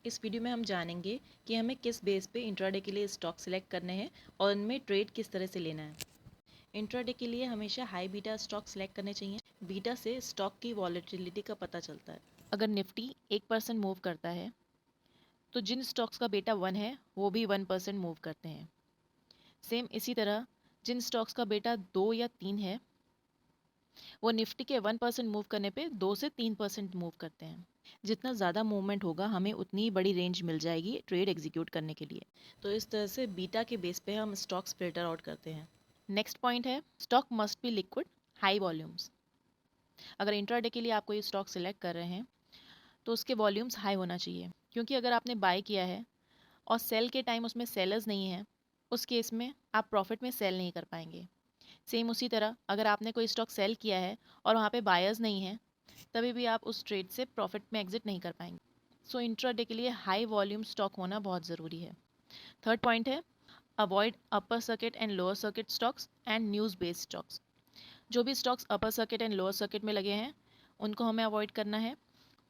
इस वीडियो में हम जानेंगे कि हमें किस बेस पे इंट्राडे के लिए स्टॉक सिलेक्ट करने हैं और उनमें ट्रेड किस तरह से लेना है। इंट्राडे के लिए हमेशा हाई बीटा स्टॉक सिलेक्ट करने चाहिए। बीटा से स्टॉक की वॉलेटिलिटी का पता चलता है। अगर निफ्टी 1% मूव करता है तो जिन स्टॉक्स का बेटा 1 है वो भी 1% मूव करते हैं। सेम इसी तरह जिन स्टॉक्स का बेटा 2 या 3 है वो निफ्टी के 1% मूव करने पे 2 से 3% मूव करते हैं। जितना ज़्यादा मूवमेंट होगा हमें उतनी ही बड़ी रेंज मिल जाएगी ट्रेड एग्जीक्यूट करने के लिए। तो इस तरह से बीटा के बेस पे हम स्टॉक्स फिल्टर आउट करते हैं। नेक्स्ट पॉइंट है stock must be liquid high volumes. अगर इंट्राडे के लिए आप कोई स्टॉक सिलेक्ट कर रहे हैं तो उसके वॉल्यूम्स हाई होना चाहिए, क्योंकि अगर आपने बाय किया है और सेल के टाइम उसमें सेलर्स नहीं है उस केस में आप प्रॉफिट में सेल नहीं कर पाएंगे। सेम उसी तरह अगर आपने कोई स्टॉक सेल किया है और वहाँ पे बायर्स नहीं हैं तभी भी आप उस ट्रेड से प्रॉफिट में एग्जिट नहीं कर पाएंगे। सो इंट्राडे के लिए हाई वॉल्यूम स्टॉक होना बहुत ज़रूरी है। थर्ड पॉइंट है avoid upper circuit and lower circuit stocks and news based stocks. जो भी stocks upper circuit and lower circuit में लगे हैं उनको हमें अवॉइड करना है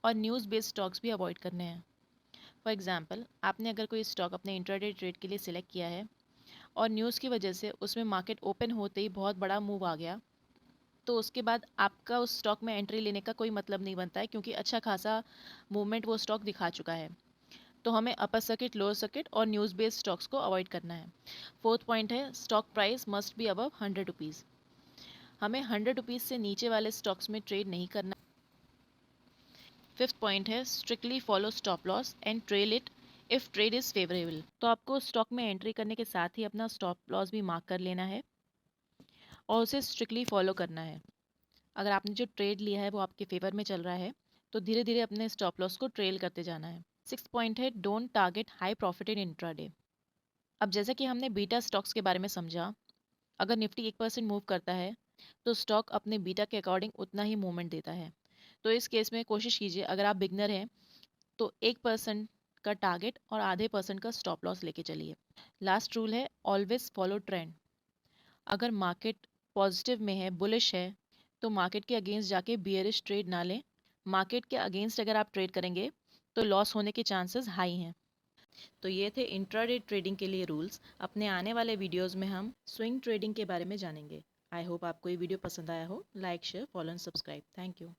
और न्यूज़ बेस्ड स्टॉक्स भी अवॉइड करने हैं। फॉर एग्जाम्पल आपने अगर कोई स्टॉक अपने इंट्राडे ट्रेड के लिए सिलेक्ट किया है और न्यूज़ की वजह से उसमें मार्केट ओपन होते ही बहुत बड़ा मूव आ गया तो उसके बाद आपका उस स्टॉक में एंट्री लेने का कोई मतलब नहीं बनता है, क्योंकि अच्छा खासा मूवमेंट वो स्टॉक दिखा चुका है। तो हमें अपर सर्किट लोअर सर्किट और न्यूज़ बेस्ड स्टॉक्स को अवॉइड करना है। फोर्थ पॉइंट है stock price must be above 100 rupees. हमें 100 रुपीज़ से नीचे वाले स्टॉक्स में ट्रेड नहीं करना। फिफ्थ पॉइंट है strictly follow stop loss and trail it if trade is favourable. तो आपको स्टॉक में एंट्री करने के साथ ही अपना स्टॉप लॉस भी मार्क कर लेना है और उसे स्ट्रिक्टली फॉलो करना है। अगर आपने जो ट्रेड लिया है वो आपके फेवर में चल रहा है तो धीरे धीरे अपने स्टॉप लॉस को ट्रेल करते जाना है। सिक्स पॉइंट है don't target high profit in intraday. अब जैसा कि हमने बीटा स्टॉक्स के बारे में समझा, अगर निफ्टी 1% मूव करता है तो स्टॉक अपने बीटा के अकॉर्डिंग उतना ही मूवमेंट देता है। तो इस केस में कोशिश कीजिए, अगर आप बिगनर हैं तो 1% का टारगेट और आधे % का स्टॉप लॉस लेके चलिए। लास्ट रूल है ऑलवेज फॉलो ट्रेंड। अगर मार्केट पॉजिटिव में है, बुलिश है, तो मार्केट के अगेंस्ट जाके बियरिश ट्रेड ना लें। मार्केट के अगेंस्ट अगर आप ट्रेड करेंगे तो लॉस होने के चांसेस हाई हैं। तो ये थे इंट्राडे ट्रेडिंग के लिए रूल्स। अपने आने वाले वीडियोस में हम स्विंग ट्रेडिंग के बारे में जानेंगे। आई होप आपको ये वीडियो पसंद आया हो। Like share follow and subscribe. Thank you.